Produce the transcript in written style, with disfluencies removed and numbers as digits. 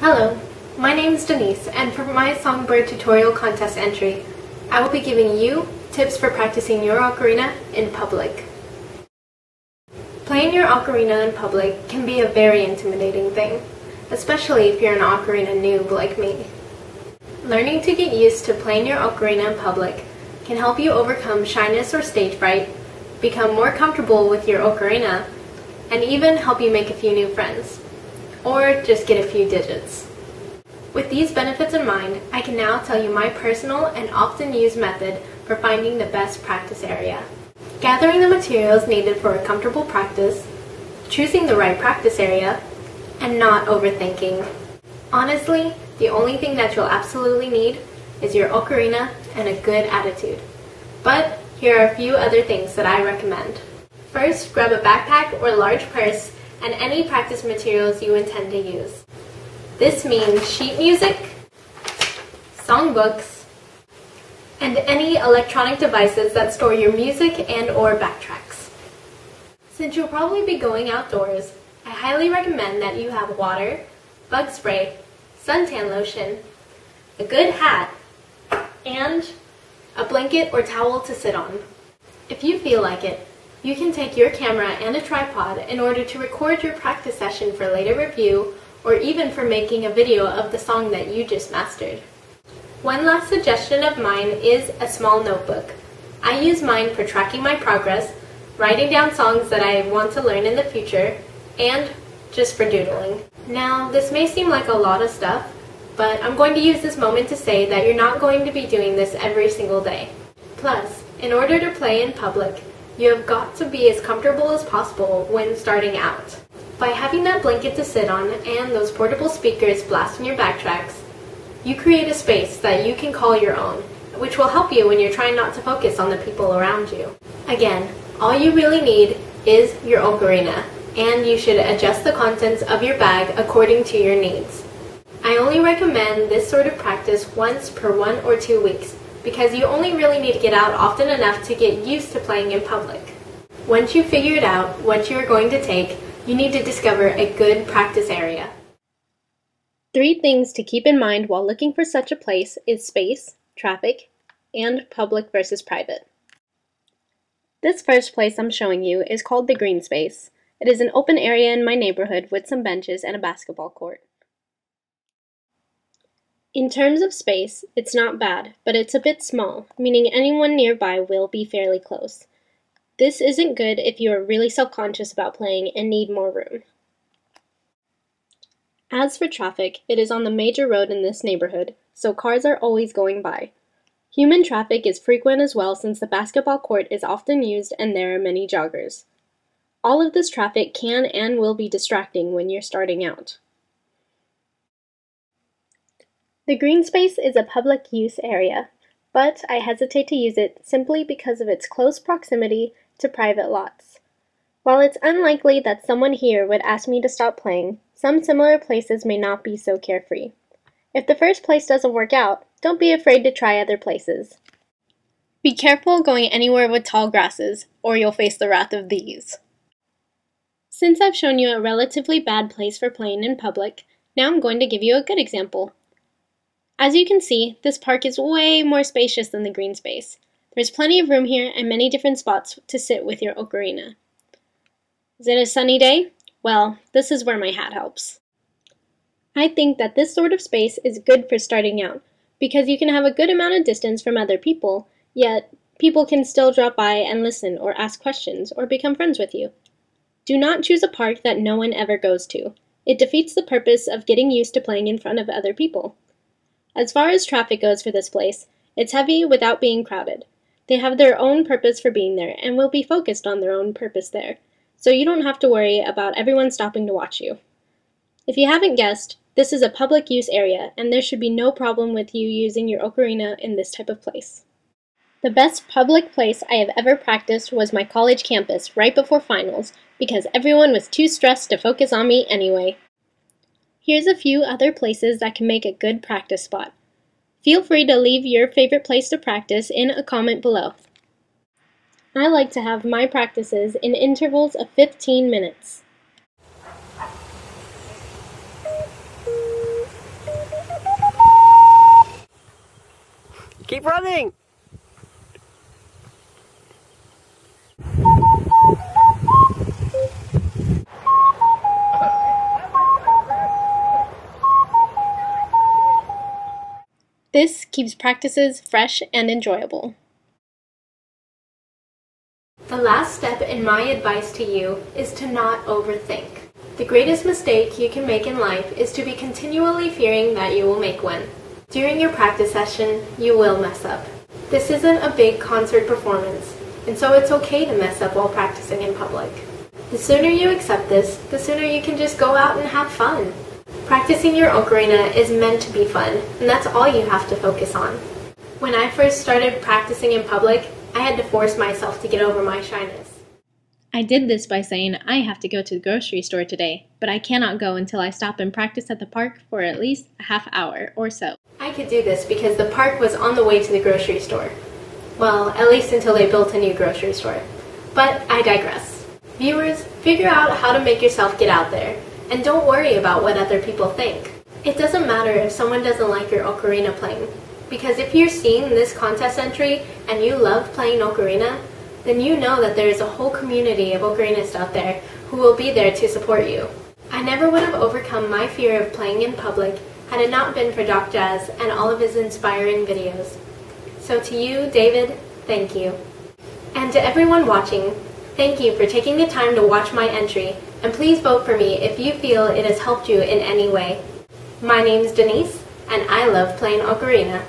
Hello, my name is Denise, and for my Songbird Tutorial Contest entry, I will be giving you tips for practicing your ocarina in public. Playing your ocarina in public can be a very intimidating thing, especially if you're an ocarina noob like me. Learning to get used to playing your ocarina in public can help you overcome shyness or stage fright, become more comfortable with your ocarina, and even help you make a few new friends, or just get a few digits. With these benefits in mind, I can now tell you my personal and often used method for finding the best practice area. Gathering the materials needed for a comfortable practice, choosing the right practice area, and not overthinking. Honestly, the only thing that you'll absolutely need is your ocarina and a good attitude. But here are a few other things that I recommend. First, grab a backpack or large purse and any practice materials you intend to use. This means sheet music, songbooks, and any electronic devices that store your music and/or backtracks. Since you'll probably be going outdoors, I highly recommend that you have water, bug spray, suntan lotion, a good hat, and a blanket or towel to sit on. If you feel like it, you can take your camera and a tripod in order to record your practice session for later review or even for making a video of the song that you just mastered. One last suggestion of mine is a small notebook. I use mine for tracking my progress, writing down songs that I want to learn in the future, and just for doodling. Now, this may seem like a lot of stuff, but I'm going to use this moment to say that you're not going to be doing this every single day. Plus, in order to play in public, you have got to be as comfortable as possible when starting out. By having that blanket to sit on and those portable speakers blasting your backtracks, you create a space that you can call your own, which will help you when you're trying not to focus on the people around you. Again, all you really need is your ocarina, and you should adjust the contents of your bag according to your needs. I only recommend this sort of practice once per 1 or 2 weeks, because you only really need to get out often enough to get used to playing in public. Once you've figured out what you are going to take, you need to discover a good practice area. 3 things to keep in mind while looking for such a place is space, traffic, and public versus private. This first place I'm showing you is called the green space. It is an open area in my neighborhood with some benches and a basketball court. In terms of space, it's not bad, but it's a bit small, meaning anyone nearby will be fairly close. This isn't good if you are really self-conscious about playing and need more room. As for traffic, it is on the major road in this neighborhood, so cars are always going by. Human traffic is frequent as well since the basketball court is often used and there are many joggers. All of this traffic can and will be distracting when you're starting out. The green space is a public use area, but I hesitate to use it simply because of its close proximity to private lots. While it's unlikely that someone here would ask me to stop playing, some similar places may not be so carefree. If the first place doesn't work out, don't be afraid to try other places. Be careful going anywhere with tall grasses, or you'll face the wrath of these. Since I've shown you a relatively bad place for playing in public, now I'm going to give you a good example. As you can see, this park is way more spacious than the green space. There's plenty of room here and many different spots to sit with your ocarina. Is it a sunny day? Well, this is where my hat helps. I think that this sort of space is good for starting out, because you can have a good amount of distance from other people, yet people can still drop by and listen or ask questions or become friends with you. Do not choose a park that no one ever goes to. It defeats the purpose of getting used to playing in front of other people. As far as traffic goes for this place, it's heavy without being crowded. They have their own purpose for being there and will be focused on their own purpose there, so you don't have to worry about everyone stopping to watch you. If you haven't guessed, this is a public use area and there should be no problem with you using your ocarina in this type of place. The best public place I have ever practiced was my college campus right before finals because everyone was too stressed to focus on me anyway. Here's a few other places that can make a good practice spot. Feel free to leave your favorite place to practice in a comment below. I like to have my practices in intervals of 15 minutes. Keep running! This keeps practices fresh and enjoyable. The last step in my advice to you is to not overthink. The greatest mistake you can make in life is to be continually fearing that you will make one. During your practice session, you will mess up. This isn't a big concert performance, and so it's okay to mess up while practicing in public. The sooner you accept this, the sooner you can just go out and have fun. Practicing your ocarina is meant to be fun, and that's all you have to focus on. When I first started practicing in public, I had to force myself to get over my shyness. I did this by saying I have to go to the grocery store today, but I cannot go until I stop and practice at the park for at least a half hour or so. I could do this because the park was on the way to the grocery store. Well, at least until they built a new grocery store. But I digress. Viewers, figure out how to make yourself get out there, and don't worry about what other people think. It doesn't matter if someone doesn't like your ocarina playing, because if you're seeing this contest entry and you love playing ocarina, then you know that there is a whole community of ocarinists out there who will be there to support you. I never would have overcome my fear of playing in public had it not been for Doc Jazz and all of his inspiring videos. So to you, David, thank you. And to everyone watching, thank you for taking the time to watch my entry, and please vote for me if you feel it has helped you in any way. My name's Denise, and I love playing ocarina.